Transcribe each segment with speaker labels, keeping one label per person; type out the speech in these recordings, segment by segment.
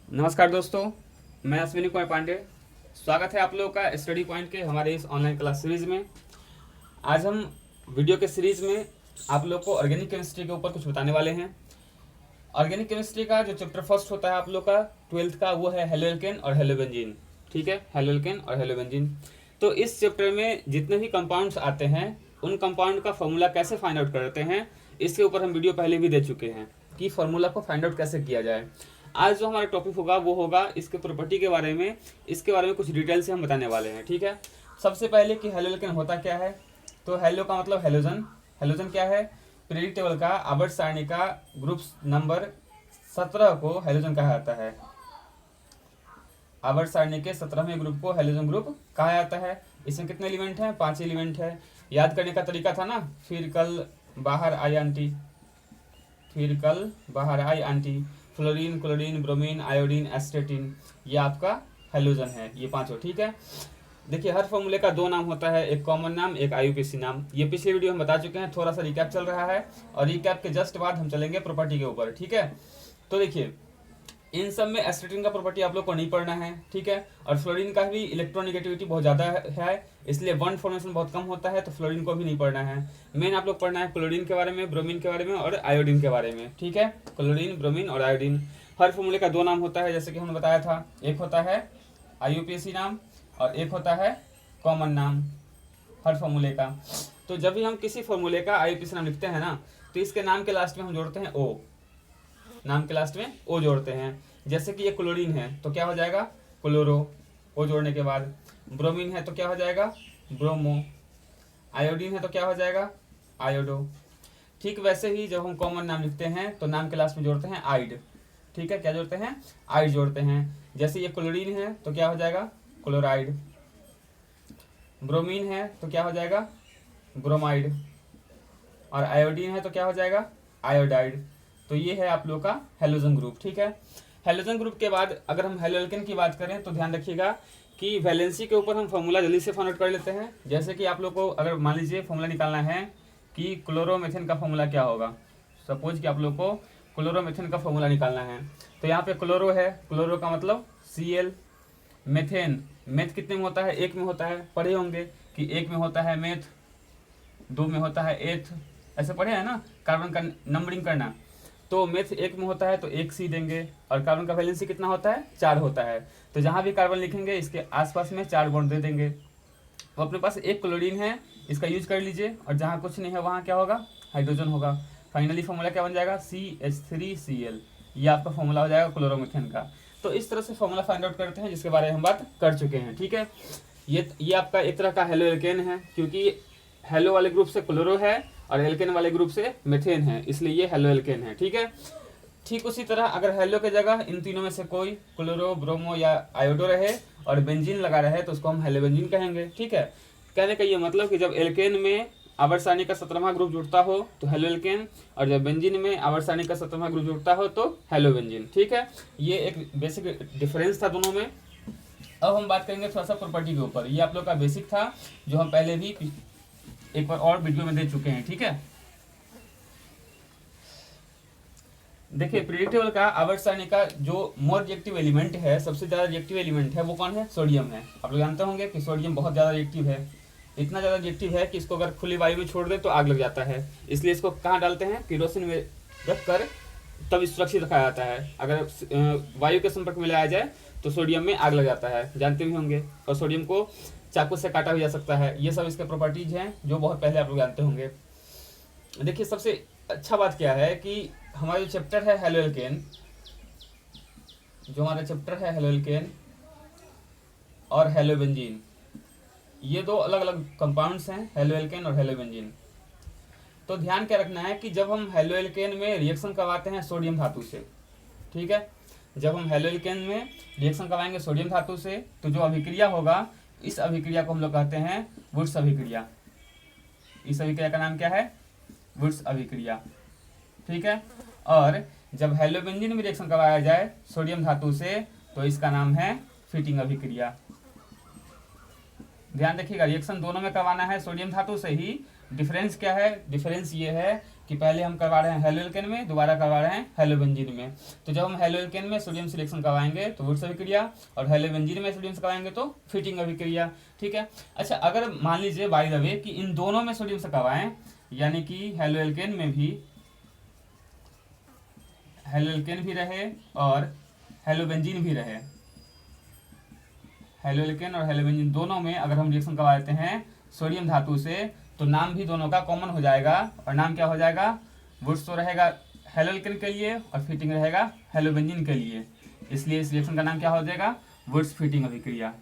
Speaker 1: नमस्कार दोस्तों, मैं अश्विनी कुमार पांडे। स्वागत है आप लोगों का स्टडी पॉइंट के हमारे इस ऑनलाइन क्लास सीरीज में। आज हम वीडियो के सीरीज में आप लोग को ऑर्गेनिक केमिस्ट्री के ऊपर कुछ बताने वाले हैं। ऑर्गेनिक केमिस्ट्री का जो चैप्टर फर्स्ट होता है आप लोग का 12th का, वो है हेलोएल्केन और हेलोबेंजीन। ठीक है, हेलोएल्केन और हेलोबेंजीन। तो इस चैप्टर में जितने भी कंपाउंड्स आते हैं उन कंपाउंड का फॉर्मूला कैसे फाइंड आउट करते हैं, इसके ऊपर हम वीडियो पहले भी दे चुके हैं कि फॉर्मूला को फाइंड आउट कैसे किया जाए। आज जो हमारा टॉपिक होगा वो होगा इसके प्रॉपर्टी के बारे में। इसके बारे में कुछ डिटेल से हम बताने वाले हैं। ठीक है, सबसे पहले कि हेलोएल्केन होता क्या है। तो हेलो का मतलब हेलोजन। हेलोजन क्या है? पीरियडिक टेबल का आवर्त सारणी का ग्रुप नंबर 17 को हेलोजन कहा जाता है। आवर्त सारणी के 17वें ग्रुप को हेलोजन ग्रुप कहा जाता है। इसमें कितने एलिमेंट हैं? 5 एलिमेंट है। याद करने का तरीका था ना, फिर कल बाहर आई आंटी, फिर कल बाहर आई aunty, fluorine, chlorine, bromine, iodine, astatine, ये आपका हेलोजन है, ये पांचों। ठीक है, देखिए हर फॉर्मूले का दो नाम होता है, एक कॉमन नाम, एक आईयूपीएसी नाम। ये पिछले वीडियो हम बता चुके हैं, थोड़ा सा रिकैप चल रहा है और रिकैप के जस्ट बाद हम चलेंगे प्रॉपर्टी के ऊपर। ठीक है, तो देखिए इन सब में एस्टेटिन का प्रॉपर्टी आप लोग को नहीं पढ़ना है। ठीक है, और फ्लोरीन का भी इलेक्ट्रोनिगेटिविटी बहुत ज़्यादा है, इसलिए बॉन्ड फॉर्मेशन बहुत कम होता है, तो फ्लोरीन को भी नहीं पढ़ना है। मेन आप लोग पढ़ना है क्लोरीन के बारे में, ब्रोमीन के बारे में और आयोडीन के बारे में। ठीक है, क्लोरीन, ब्रोमीन और आयोडीन। हर फॉर्मूले का दो नाम होता है, जैसे कि हमने बताया था, एक होता है आईयूपीएसी नाम और एक होता है कॉमन नाम हर फॉर्मूले का। तो जब भी हम किसी फॉर्मूले का आईयूपीएसी नाम लिखते हैं ना, तो इसके नाम के लास्ट में हम जोड़ते हैं ओ। नाम के लास्ट में ओ जोड़ते हैं। जैसे कि ये क्लोरीन है तो क्या हो जाएगा? क्लोरो, ओ जोड़ने के बाद। ब्रोमीन है तो क्या हो जाएगा? ब्रोमो। आयोडीन है तो क्या हो जाएगा? आयोडो। ठीक वैसे ही जब हम कॉमन नाम लिखते हैं तो नाम के लास्ट में जोड़ते हैं आइड। ठीक है, क्या जोड़ते हैं? आइड जोड़ते हैं। जैसे ये क्लोरीन है तो क्या हो जाएगा? क्लोराइड। ब्रोमीन है तो क्या हो जाएगा? ब्रोमाइड। और आयोडीन है तो क्या हो जाएगा? आयोडाइड। तो ये है आप लोग का हेलोजन ग्रुप। ठीक है, हेलोजन ग्रुप के बाद अगर हम हेलोएल्केन की बात करें तो ध्यान रखिएगा कि वैलेंसी के ऊपर हम फॉर्मूला जल्दी से फाइंड आउट कर लेते हैं। जैसे कि आप लोग को अगर मान लीजिए फॉर्मूला निकालना है कि क्लोरोमेथेन का फॉर्मूला क्या होगा, सपोज कि आप लोग को क्लोरोमेथेन का फॉर्मूला निकालना है, तो यहाँ पे क्लोरो है, क्लोरो का मतलब Cl। मेथेन, मेथ कितने में होता है? एक में होता है, पढ़े होंगे कि एक में होता है मेथ, दो में होता है एथ, ऐसे पढ़े हैं ना कार्बन का नंबरिंग करना। तो मेथ एक में होता है तो एक सी देंगे, और कार्बन का वैलेंसी कितना होता है? 4 होता है। तो जहाँ भी कार्बन लिखेंगे इसके आसपास में 4 बॉन्ड दे देंगे। तो अपने पास एक क्लोरीन है, इसका यूज कर लीजिए, और जहाँ कुछ नहीं है वहाँ क्या होगा? हाइड्रोजन होगा। फाइनली फॉर्मूला क्या बन जाएगा? CH3Cl। ये आपका फॉर्मूला हो जाएगा क्लोरोमीथेन का। तो इस तरह से फॉर्मूला फाइंड आउट करते हैं, जिसके बारे में हम बात कर चुके हैं। ठीक है, ये आपका एक तरह का हेलोएल्केन है, क्योंकि हेलो वाले ग्रुप से क्लोरो है और एल्केन वाले ग्रुप से मेथेन है, इसलिए ये हेलोएल्केन है। ठीक है, ठीक उसी तरह अगर हेलो के जगह इन तीनों में से कोई क्लोरो, ब्रोमो या आयोडो रहे और बेंजीन लगा रहे तो उसको हम हेलोबेंजीन कहेंगे। ठीक है, कहने का ये मतलब कि जब एल्केन में आवर्त सारणी का 17वां ग्रुप जुड़ता हो तो हेलोएल्केन, और जब बेंजीन में आवर्त सारणी का 17वां ग्रुप जुड़ता हो तो हेलोबेंजीन। ठीक है, ये एक बेसिक डिफरेंस था दोनों में। अब हम बात करेंगे थोड़ा सा प्रॉपर्टी के ऊपर। ये आप लोग का बेसिक था, जो हम पहले भी एक बार और वीडियो में दे चुके हैं। ठीक है, देखिए पीरियडिक टेबल का आवर्त सारणी का जो मोर रिएक्टिव एलिमेंट है, सबसे ज्यादा रिएक्टिव एलिमेंट है, वो कौन है? सोडियम है। आप लोग जानते होंगे कि सोडियम बहुत ज्यादा रिएक्टिव है। इतना ज्यादा रिएक्टिव है कि इसको अगर खुली वायु में छोड़ दे तो आग लग जाता है, इसलिए इसको कहाँ डालते हैं? केरोसिन में रख कर तब सुरक्षित रखा जाता है। अगर वायु के संपर्क में लाया जाए तो सोडियम में आग लग जाता है, जानते भी होंगे। और सोडियम को चाकू से काटा भी जा सकता है। ये सब इसके प्रॉपर्टीज हैं जो बहुत पहले आप लोग जानते होंगे। देखिए सबसे अच्छा बात क्या है कि हमारा जो चैप्टर है हेलोएल्केन, जो हमारा चैप्टर है हेलोएल्केन और हेलोबेंजीन, ये दो अलग अलग कंपाउंड्स हैं, हेलोएल्केन और हेलोबेंजीन। तो ध्यान क्या रखना है कि जब हम हेलोएल्केन में रिएक्शन करवाते हैं सोडियम धातु से, ठीक है, जब हम हेलोएल्केन में रिएक्शन करवाएंगे सोडियम धातु से, तो जो अभिक्रिया होगा, इस अभिक्रिया को हम लोग कहते हैं वुड्स अभिक्रिया। इस अभिक्रिया का नाम क्या है? वुड्स अभिक्रिया। ठीक है, और जब हेलोबेंजीन में रिएक्शन करवाया जाए सोडियम धातु से तो इसका नाम है फिटिंग अभिक्रिया। ध्यान रखिएगा, रिएक्शन दोनों में करवाना है सोडियम धातु से ही, डिफरेंस क्या है? डिफरेंस ये है कि पहले हम करवा रहे हैं हेलोएल्केन में, दोबारा करवा रहे हैं हेलोबेंजीन में। तो जब हम हेलोएल्केन में सोडियम सिलेक्शन करवाएंगे तो वुड्स अभिक्रिया, और हेलोबेंजीन में सोडियम से करवाएंगे तो फिटिंग अभिक्रिया। ठीक है। अच्छा, अगर मान लीजिए बाय द वे कि इन दोनों में सोडियम से करवाएं, यानी कि हेलोएल्केन में भी हेलोएल्केन भी रहे और हेलोबेंजीन भी रहे, हेलोएल्केन और हेलोबेंजीन दोनों में अगर हम रिएक्शन करवा देते हैं सोडियम धातु से, तो नाम भी दोनों का कॉमन हो जाएगा, और नाम क्या हो जाएगा? वुड्स तो रहेगा हेलोएल्केन के लिए और फिटिंग रहेगा हेलोबेंजीन के लिए, इसलिए इस रिएक्शन का नाम क्या हो जाएगा? वुड्स फिटिंग अभिक्रिया।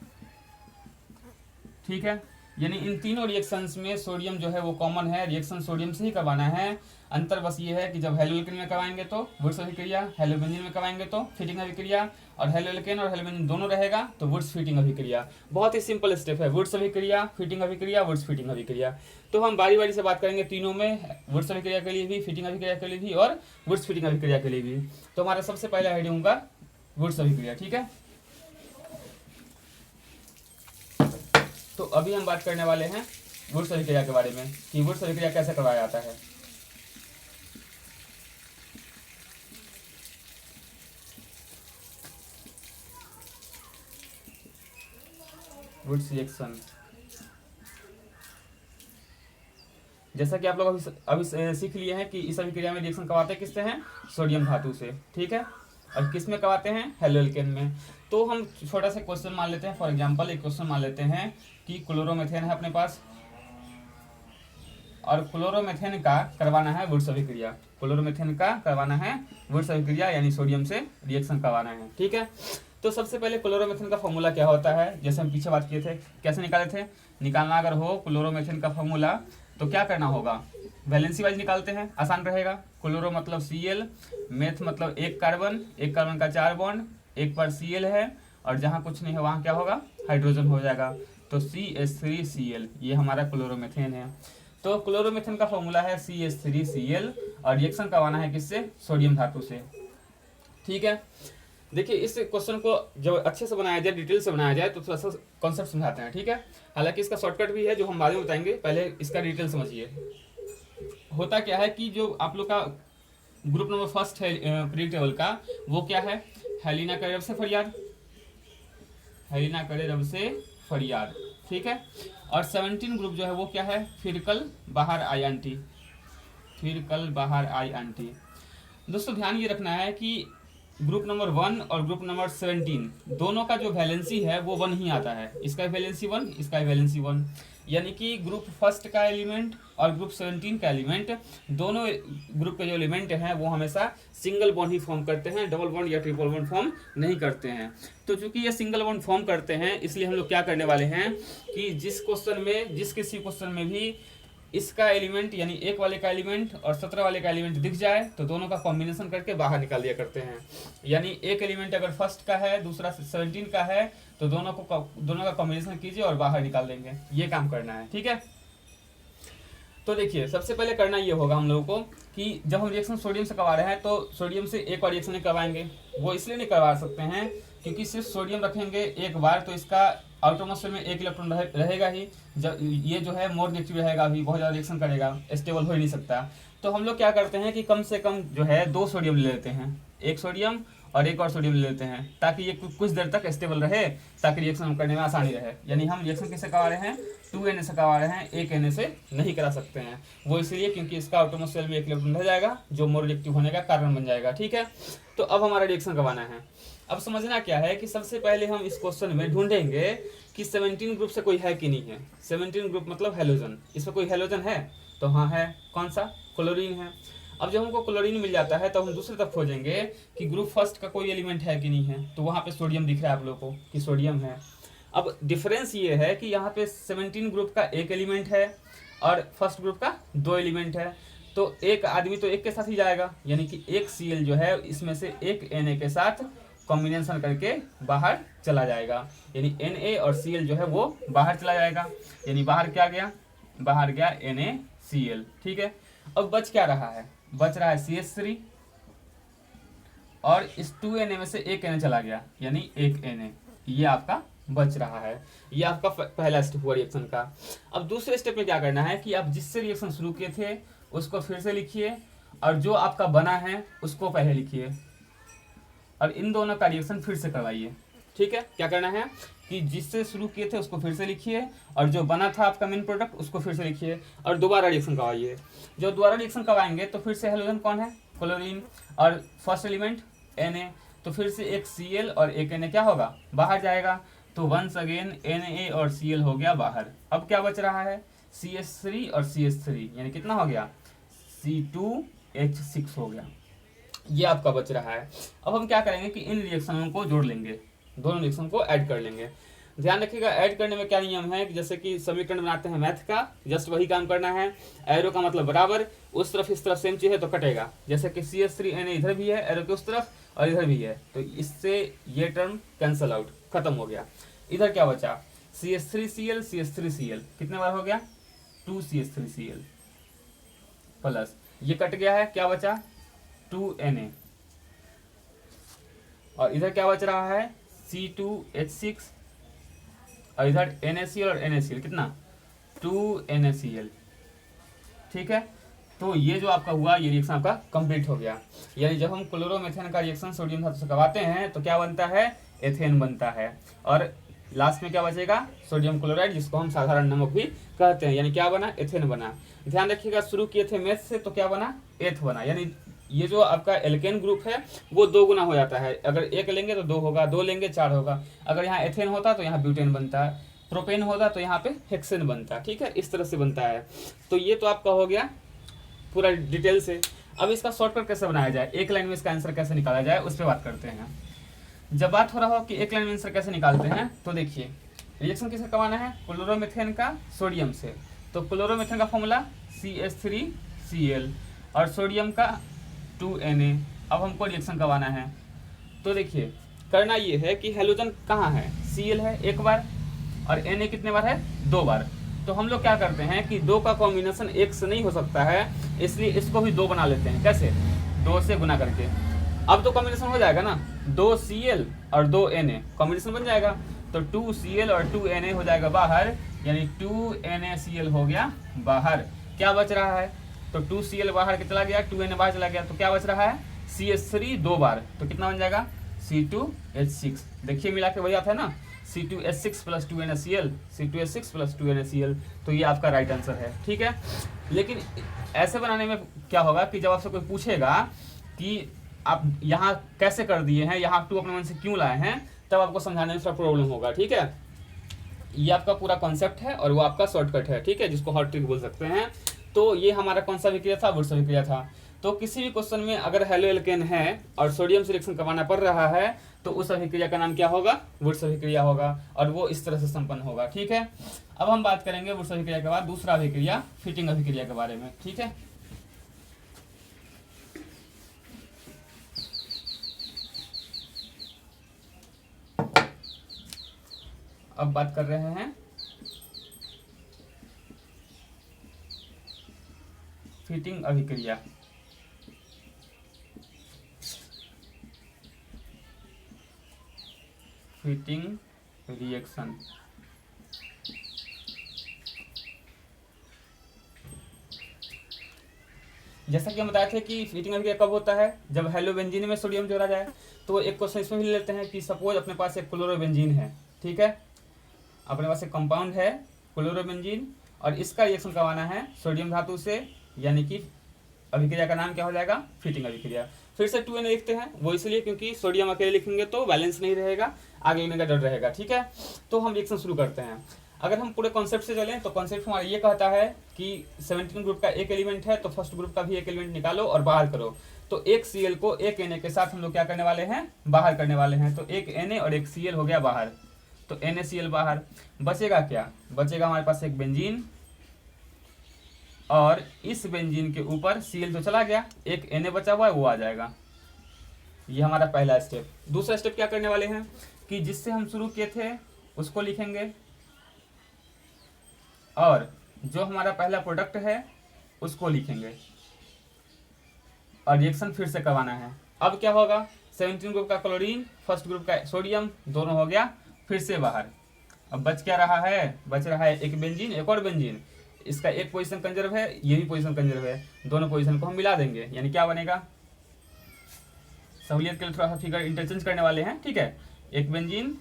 Speaker 1: ठीक है। यानी इन तीनों रिएक्शंस में सोडियम जो है वो कॉमन है, रिएक्शन सोडियम से ही करवाना है। अंतर बस ये है कि जब हेलोएल्केन में करवाएंगे तो वुड्स अभिक्रिया, हेलोबेंजीन में करवाएंगे तो फिटिंग अभिक्रिया, और हेलोएल्केन और हेलोबेंजीन दोनों रहेगा तो वुड्स फिटिंग अभिक्रिया। बहुत ही सिंपल स्टेप है, वुड्स अभिक्रिया, फिटिंग अभिक्रिया, वुड्स फिटिंग अभिक्रिया। तो हम बारी बारी से बात करेंगे तीनों में, वुड्स अभिक्रिया के लिए भी, फिटिंग अभिक्रिया के लिए भी और वुड्स फिटिंग अभिक्रिया के लिए भी। तो हमारा सबसे पहला हेडिंग होगा वुड्स अभिक्रिया। ठीक है। तो अभी हम बात करने वाले हैं वुड्स अभिक्रिया के बारे में कि वुड्स अभिक्रिया कैसे करवाया जाता है। वुड्स रिएक्शन, जैसा कि आप लोग अभी सीख लिए हैं कि इस अभिक्रिया में रिएक्शन करवाते किससे हैं? सोडियम धातु से। ठीक है। और किस में करवाते हैं? हेलोएल्केन में। तो हम छोटा सा क्वेश्चन मान लेते हैं, फॉर एग्जांपल एक क्वेश्चन मान लेते हैं कि क्लोरोमेथेन है अपने पास, और क्लोरोमेथेन का करवाना है वुड्स अभिक्रिया, क्लोरोमेथेन का करवाना है वुड्स अभिक्रिया, यानी सोडियम से रिएक्शन करवाना है। ठीक है। तो सबसे पहले क्लोरोमेथेन का फॉर्मूला क्या होता है, जैसे हम पीछे बात किए थे, कैसे निकाले थे? निकालना अगर हो क्लोरोमेथेन का फॉर्मूला तो क्या करना होगा? वैलेंसी वाइज निकालते हैं, आसान रहेगा। क्लोरो मतलब Cl, मेथ मतलब एक कार्बन का 4 बॉन्ड, एक पर Cl है, और जहाँ कुछ नहीं है वहाँ क्या होगा? हाइड्रोजन हो जाएगा, तो CH3Cl, ये हमारा क्लोरोमेथेन है। तो क्लोरोमेथेन का फॉर्मूला है CH3Cl, और रिएक्शन करवाना है किससे? सोडियम धातु से। ठीक है। देखिए, इस क्वेश्चन को जब अच्छे से बनाया जाए, डिटेल से बनाया जाए, तो थोड़ा सा कॉन्सेप्ट समझाते हैं। ठीक है। हालांकि इसका शॉर्टकट भी है जो हम बाद में बताएंगे, पहले इसका डिटेल समझिए। होता क्या है कि जो आप लोग का ग्रुप नंबर फर्स्ट है पीरियड टेबल का, वो क्या है? हेलिना करे रब से फरियाद, हेलिना करे रब से फरियाद। ठीक है। और 17 ग्रुप जो है वो क्या है? फिर कल बाहर आई आंटी, फिर कल बाहर आई आंटी। दोस्तों ध्यान ये रखना है कि ग्रुप नंबर 1 और ग्रुप नंबर 17 दोनों का जो वैलेंसी है वो 1 ही आता है, इसका वैलेंसी 1, इसका वैलेंसी 1, यानी कि ग्रुप फर्स्ट का एलिमेंट और ग्रुप 17 का एलिमेंट, दोनों ग्रुप के जो एलिमेंट हैं वो हमेशा सिंगल बॉन्ड ही फॉर्म करते हैं, डबल बॉन्ड या ट्रिपल बॉन्ड फॉर्म नहीं करते हैं। तो चूंकि ये सिंगल बॉन्ड फॉर्म करते हैं, इसलिए हम लोग क्या करने वाले हैं कि जिस किसी क्वेश्चन में भी इसका एलिमेंट यानी एक वाले का एलिमेंट और 17 वाले का एलिमेंट दिख जाए तो दोनों का कॉम्बिनेशन करके बाहर निकाल दिया करते हैं। यानी एक एलिमेंट अगर फर्स्ट का है, दूसरा 17 का है, तो दोनों का कॉम्बिनेशन कीजिए और बाहर निकाल देंगे, ये काम करना है। ठीक है। तो देखिए, सबसे पहले करना ये होगा हम लोगों को कि जब हम रिएक्शन सोडियम से करवा रहे हैं तो सोडियम से एक और रिएक्शन नहीं करवाएंगे। वो इसलिए नहीं करवा सकते हैं क्योंकि सिर्फ सोडियम रखेंगे एक बार तो इसका आउटरमोस्ट में एक इलेक्ट्रॉन रहेगा ही, जब ये जो है मोर नेगेटिव रहेगा, अभी बहुत ज़्यादा रिएक्शन करेगा, स्टेबल हो ही नहीं सकता। तो हम लोग क्या करते हैं कि कम से कम जो है 2 सोडियम ले लेते हैं, एक सोडियम और एक और सोडियम ले लेते हैं, ताकि ये कुछ देर तक स्टेबल रहे, ताकि रिएक्शन करने में आसानी रहे। यानी हम रिएक्शन किससे करवा रहे हैं? 2Na से करवा रहे हैं, 1Na से नहीं करा सकते हैं। वो इसलिए क्योंकि इसका आउटरमोस्ट में एक इलेक्ट्रॉन रह जाएगा जो मोर रिएक्टिव होने का कारण बन जाएगा। ठीक है। तो अब हमारा रिएक्शन करवाना है। अब समझना क्या है कि सबसे पहले हम इस क्वेश्चन में ढूंढेंगे कि 17 ग्रुप से कोई है कि नहीं है। 17 ग्रुप मतलब हेलोजन, इसमें कोई हेलोजन है? तो हाँ है। कौन सा? क्लोरीन है। अब जब हमको क्लोरीन मिल जाता है तो हम दूसरी तरफ खोजेंगे कि ग्रुप फर्स्ट का कोई एलिमेंट है कि नहीं है, तो वहाँ पे सोडियम दिख रहा है आप लोगों को कि सोडियम है। अब डिफरेंस ये है कि यहाँ पे 17 ग्रुप का एक एलिमेंट है और फर्स्ट ग्रुप का 2 एलिमेंट है, तो एक आदमी तो एक के साथ ही जाएगा, यानी कि एक Cl जो है इसमें से एक Na के साथ कॉम्बिनेशन करके बाहर चला जाएगा, यानी Na और Cl जो है वो बाहर चला जाएगा, यानी बाहर क्या गया? बाहर गया NaCl। ठीक है। अब बच क्या रहा है? बच रहा है CH3 और इस 2Na में से एक Na चला गया, यानी एक Na, ये आपका बच रहा है। ये आपका पहला स्टेप हुआ रिएक्शन का। अब दूसरे स्टेप में क्या करना है कि आप जिससे रिएक्शन शुरू किए थे उसको फिर से लिखिए, और जो आपका बना है उसको पहले लिखिए, और इन दोनों का रिएक्शन फिर से करवाइए। ठीक है, क्या करना है कि जिससे शुरू किए थे उसको फिर से लिखिए, और जो बना था आपका मेन प्रोडक्ट उसको फिर से लिखिए, और दोबारा रिएक्शन करवाइए। जो दोबारा रिएक्शन करवाएंगे तो फिर से हेलोजन कौन है, क्लोरीन, और फर्स्ट एलिमेंट Na, तो फिर से एक Cl और एक Na क्या होगा, बाहर जाएगा। तो वंस अगेन Na और Cl हो गया बाहर। अब क्या बच रहा है, CH3 और CH3, यानी कितना हो गया, C2H6 हो गया। ये आपका बच रहा है। अब हम क्या करेंगे कि इन रिएक्शनों को जोड़ लेंगे, दोनों रिएक्शन को ऐड कर लेंगे। ध्यान रखिएगा ऐड करने में क्या नियम है कि जैसे कि समीकरण बनाते हैं मैथ का, जस्ट वही काम करना है। एरो का मतलब बराबर, उस तरफ इस तरफ सेम चीज है तो कटेगा। जैसे कि CH3Na इधर भी है एरो के उस तरफ, और इधर भी है, तो इससे ये टर्म कैंसल आउट, खत्म हो गया। इधर क्या बचा, CH3Cl CH3Cl, कितने बार हो गया, 2CH3Cl प्लस ये कट गया है, क्या बचा 2Na, और इधर क्या बच रहा है C2H6, और इधर NaCl और NaCl कितना 2NaCl। ठीक है, तो ये जो आपका हुआ ये रिएक्शन आपका कंप्लीट हो गया। यानी जब हम क्लोरोमेथेन का रिएक्शन सोडियम धातु से करवाते हैं तो क्या बनता है, एथेन बनता है, और लास्ट में क्या बचेगा, सोडियम क्लोराइड, जिसको हम साधारण नमक भी कहते हैं। यानी क्या बना, एथेन बना। ध्यान रखिएगा शुरू किए थे मेथ से तो क्या बना, एथ बना। यानी ये जो आपका एल्केन ग्रुप है वो 2 गुना हो जाता है। अगर 1 लेंगे तो 2 होगा, 2 लेंगे 4 होगा। अगर यहाँ एथेन होता तो यहाँ ब्यूटेन बनता है, प्रोपेन होता तो यहाँ पे हेक्सेन बनता। ठीक है, इस तरह से बनता है। तो ये तो आपका हो गया पूरा डिटेल से। अब इसका शॉर्टकट कैसे बनाया जाए, एक लाइन में इसका आंसर कैसे निकाला जाए, उस पर बात करते हैं। जब बात हो रहा हो कि एक लाइन में आंसर कैसे निकालते हैं, तो देखिए रिएक्शन किससे करवाना है, क्लोरोमीथेन का सोडियम से। तो क्लोरोमीथेन का फॉर्मूला CH3Cl और सोडियम का 2Na। अब हमको रिएक्शन करवाना है, तो देखिए करना ये है कि हेलोजन कहाँ है, Cl है 1 बार, और Na कितने बार है, 2 बार। तो हम लोग क्या करते हैं कि 2 का कॉम्बिनेशन 1 से नहीं हो सकता है, इसलिए इसको भी 2 बना लेते हैं। कैसे, 2 से गुना करके। अब तो कॉम्बिनेशन हो जाएगा ना, 2Cl और 2Na कॉम्बिनेशन बन जाएगा। तो 2Cl और 2Na हो जाएगा बाहर, यानी 2NaCl हो गया बाहर। क्या बच रहा है, तो 2Cl बाहर के चला गया, 2Na बाहर चला गया, तो क्या बच रहा है, CH3 2 बार, तो कितना बन जाएगा C2H6। देखिए मिला के वही आता है ना, C2H6 plus 2NaCl, C2H6 plus 2NaCl। तो ये आपका राइट आंसर है। ठीक है, लेकिन ऐसे बनाने में क्या होगा कि जब आपसे कोई पूछेगा कि आप यहाँ कैसे कर दिए हैं, यहाँ 2 अपने मन से क्यों लाए हैं, तब आपको समझाने में थोड़ा प्रॉब्लम होगा। ठीक है, ये आपका पूरा कॉन्सेप्ट है और वो आपका शॉर्टकट है। ठीक है, जिसको हॉट ट्रिक बोल सकते हैं। तो ये हमारा कौन सा विक्रिया था, वुड्स विक्रिया था। तो किसी भी क्वेश्चन में अगर हेलो एल्केन है और सोडियम से रिएक्शन करवाना पड़ रहा है तो उस अभिक्रिया का नाम क्या होगा, वुड्स अभिक्रिया होगा, और वो इस तरह से संपन्न होगा। ठीक है, अब हम बात करेंगे वुड्स अभिक्रिया के बाद दूसरा अभिक्रिया, फिटिंग अभिक्रिया के बारे में। ठीक है, अब बात कर रहे हैं फिटिंग अभिक्रिया। Fitting reaction. जैसा कि हम बताए थे कि फिटिंग अभिक्रिया कब होता है, जब हेलोबेंजीन में सोडियम जोड़ा जाए। तो एक क्वेश्चन इसमें भी ले लेते हैं कि सपोज अपने पास एक क्लोरोबेंजीन है। ठीक है, अपने पास एक कंपाउंड है क्लोरोबेंजीन, और इसका रिएक्शन करवाना है सोडियम धातु से, यानी कि अभिक्रिया का नाम क्या हो जाएगा, फिटिंग अभिक्रिया। फिर से 2Na लिखते हैं, वो इसलिए क्योंकि सोडियम अकेले लिखेंगे तो बैलेंस नहीं रहेगा, आगे लिखने का डर रहेगा। ठीक है, तो हम रिएक्शन शुरू करते हैं। अगर हम पूरे कॉन्सेप्ट से चलें तो कॉन्सेप्ट हमारा ये कहता है कि 17 ग्रुप का एक एलिमेंट है तो फर्स्ट ग्रुप का भी एक एलिमेंट निकालो और बाहर करो। तो एक Cl को एक Na के साथ हम लोग क्या करने वाले हैं, बाहर करने वाले हैं। तो एक Na और एक Cl हो गया बाहर, तो NaCl बाहर। बचेगा क्या, बचेगा हमारे पास एक बेंजीन, और इस बेंजीन के ऊपर Cl तो चला गया, एक Na बचा हुआ है वो आ जाएगा। ये हमारा पहला स्टेप। दूसरा स्टेप क्या करने वाले हैं कि जिससे हम शुरू किए थे उसको लिखेंगे, और जो हमारा पहला प्रोडक्ट है उसको लिखेंगे, और रिएक्शन फिर से करवाना है। अब क्या होगा, 17 ग्रुप का क्लोरीन, फर्स्ट ग्रुप का सोडियम, दोनों हो गया फिर से बाहर। अब बच क्या रहा है, बच रहा है एक बेंजीन एक और बेंजीन, इसका एक पोजीशन कंजर्व है, ये भी पोजीशन कंजर्व है, दोनों पोजीशन को हम मिला देंगे, यानी क्या बनेगा, सहूलियत के लिए थोड़ा सा फिगर इंटरचेंज करने वाले हैं, ठीक है। एक बेंजीन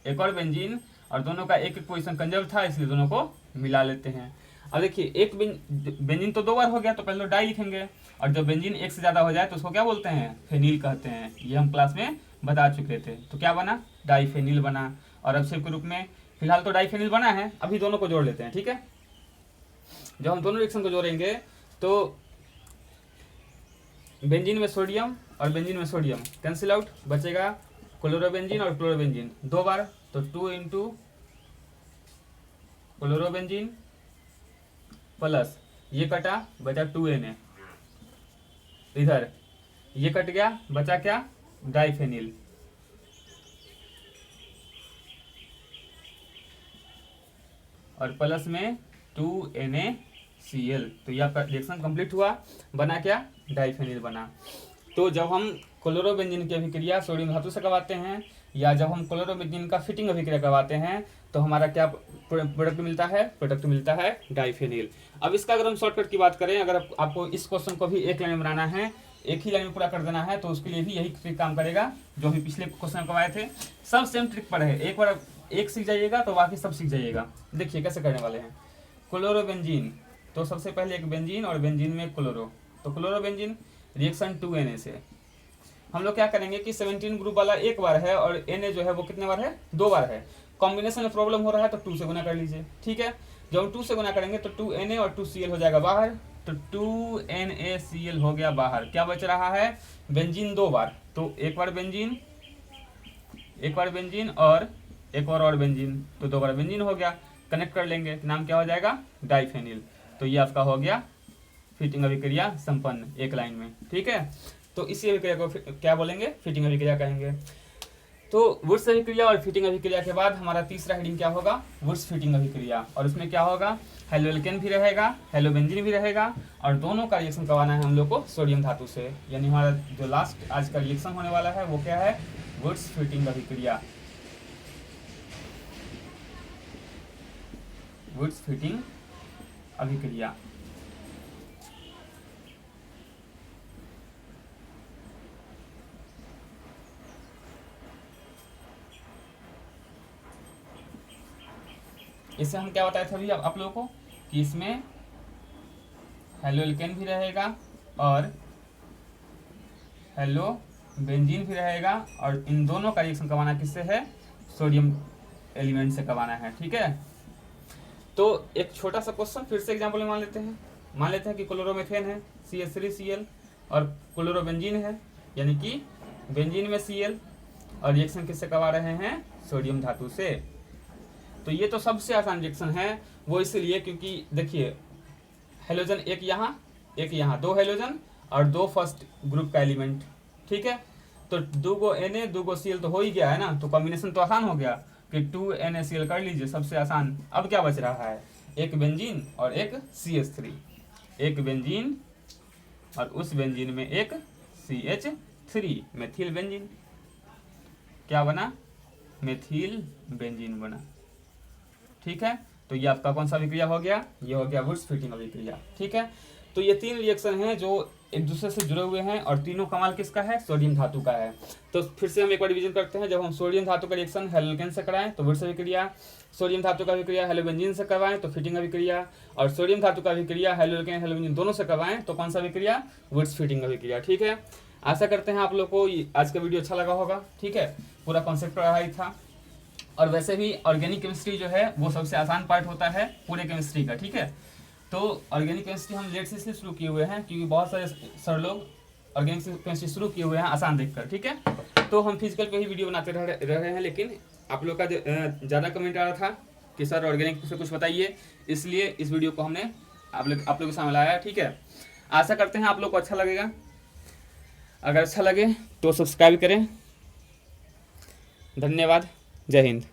Speaker 1: एक और बेंजीन और दोनों का एक एक पोजीशन कंजर्व था, इसलिए दोनों को मिला लेते हैं। अब देखिए एक बेंजीन तो 2 बार हो गया, तो पहले तो डाई लिखेंगे, और जब बेंजीन एक से ज़्यादा हो जाए तो उसको क्या बोलते हैं, फेनिल कहते हैं, ये हम क्लास में बता चुके थे। तो क्या बना, डाईफेनिल बना। और अब के रूप में फिलहाल तो डाईफेनिल बना है, अभी दोनों को जोड़ लेते हैं, ठीक है। जब हम दोनों रिएक्शन को जोड़ेंगे तो बेंजीन में सोडियम और बेंजीन में सोडियम कैंसिल आउट, बचेगा क्लोरोबेंजीन और क्लोरोबेंजीन 2 बार, तो 2 इंटू क्लोरोबेंजीन प्लस ये कटा बचा 2Na, इधर ये कट गया बचा क्या, डाईफेनिल, और प्लस में 2NaCl। तो ये आपका रिएक्शन कंप्लीट हुआ, बना क्या, डाईफेनिल बना। तो जब हम क्लोरोबेंजीन की अभिक्रिया सोडियम धातु से करवाते हैं, या जब हम क्लोरोबेंजीन का फिटिंग अभिक्रिया करवाते हैं, तो हमारा क्या प्रोडक्ट मिलता है, प्रोडक्ट मिलता है डाईफेनिल। अब इसका अगर हम शॉर्टकट की बात करें, अगर आपको इस क्वेश्चन को भी एक लाइन में बनाना है, एक ही लाइन में पूरा कर देना है, तो उसके लिए भी यही ट्रिक काम करेगा जो भी पिछले क्वेश्चन करवाए थे। सब सेम ट्रिक पर है, एक बार एक सीख जाइएगा तो बाकी सब सीख जाइएगा। देखिए कैसे करने वाले हैं। क्लोरोबेंजीन, तो सबसे पहले एक बेंजीन और बेंजीन में क्लोरो, तो क्लोरोबेंजीन रिएक्शन 2Na से हम लोग क्या करेंगे कि 17 ग्रुप वाला एक बार है और Na जो है वो कितने बार है, 2 बार है। कॉम्बिनेशन में प्रॉब्लम हो रहा है तो 2 से गुना कर लीजिए, ठीक है। जब हम 2 से गुना करेंगे तो 2Na और 2Cl हो जाएगा बाहर, तो 2NaCl हो गया बाहर। क्या बच रहा है, बेंजीन 2 बार, तो एक बार बेंजीन और एक और बेंजीन, तो 2 बार बेंजीन हो गया। कनेक्ट कर लेंगे, नाम क्या हो जाएगा, डाईफेनिल। तो ये आपका हो गया फिटिंग अभिक्रिया संपन्न एक लाइन में, ठीक है। तो इसी अभिक्रिया को क्या बोलेंगे, फिटिंग अभिक्रिया कहेंगे। तो वुड्स अभिक्रिया और फिटिंग अभिक्रिया के बाद हमारा तीसरा हेडिंग क्या होगा, वुड्स फिटिंग अभिक्रिया। और उसमें क्या होगा, हेलोएल्केन भी रहेगा, हेलोबेंजीन भी रहेगा, और दोनों का रिएक्शन करवाना है हम लोग को सोडियम धातु से। यानी हमारा जो लास्ट आज का रिएक्शन होने वाला है वो क्या है, वुड्स फिटिंग अभिक्रिया। वुड्स फिटिंग अभिक्रिया। इससे हम क्या बताए थे अभी आप लोगों को कि इसमें हेलोएल्केन भी रहेगा और हेलोबेंजीन भी रहेगा, और इन दोनों का रिएक्शन करवाना किससे है, सोडियम एलिमेंट से करवाना है, ठीक है। तो एक छोटा सा क्वेश्चन फिर से एग्जाम्पल में मान लेते हैं कि क्लोरोमीथेन है CH3Cl और क्लोरोबेंजीन है, यानी कि बेंजीन में Cl, और रिएक्शन किससे करवा रहे हैं, सोडियम धातु से। तो ये तो सबसे आसान रिएक्शन है, वो इसलिए क्योंकि देखिए हेलोजन एक यहाँ 2 हेलोजन और 2 फर्स्ट ग्रुप का एलिमेंट, ठीक है। तो 2 गो Na 2 गो Cl तो हो ही गया है ना, तो कॉम्बिनेशन तो आसान हो गया कि 2NaCl कर लीजिए, सबसे आसान। अब क्या बच रहा है, एक बेंजीन और एक CH3, एक बेंजीन और उस बेंजीन में एक CH3, मेथिल बेंजीन। क्या बना, मेथिल बेंजीन बना, ठीक है। तो ये आपका कौन सा अभिक्रिया हो गया, ये हो गया वुड्स फिटिंग अभिक्रिया, ठीक है। तो ये 3 रिएक्शन हैं जो एक दूसरे से जुड़े हुए हैं, और तीनों कमाल किसका है, सोडियम धातु का है। तो फिर से हम एक बार रिवीजन करते हैं। जब हम सोडियम धातु का रिएक्शन हेलोएल्केन से कराएं तो वुड्स अभिक्रिया, सोडियम धातु का अभिक्रिया हेलोबेंजीन से करवाएं तो फिटिंग अभिक्रिया, और सोडियम धातु का अभिक्रिया हेलोएल्केन हेलोबेंजीन दोनों से करवाएं तो कौन सा अभिक्रिया, वुड्स फिटिंग अभिक्रिया, ठीक है। आशा करते हैं आप लोग को आज का वीडियो अच्छा लगा होगा, ठीक है। पूरा कॉन्सेप्ट पढ़ाई था, और वैसे भी ऑर्गेनिक केमिस्ट्री जो है वो सबसे आसान पार्ट होता है पूरे केमिस्ट्री का, ठीक है। तो ऑर्गेनिक केमिस्ट्री हम लेट से इसलिए शुरू किए हुए हैं क्योंकि बहुत सारे सर लोग ऑर्गेनिक केमिस्ट्री शुरू किए हुए हैं आसान देखकर, ठीक है। तो हम फिजिकल पे ही वीडियो बनाते रह रहे हैं, लेकिन आप लोग का ज़्यादा कमेंट आ रहा था कि सर ऑर्गेनिक से कुछ बताइए, इसलिए इस वीडियो को हमने आप लोग के सामने लाया, ठीक है। आशा करते हैं आप लोग को अच्छा लगेगा। अगर अच्छा लगे तो सब्सक्राइब करें। धन्यवाद, जय हिंद।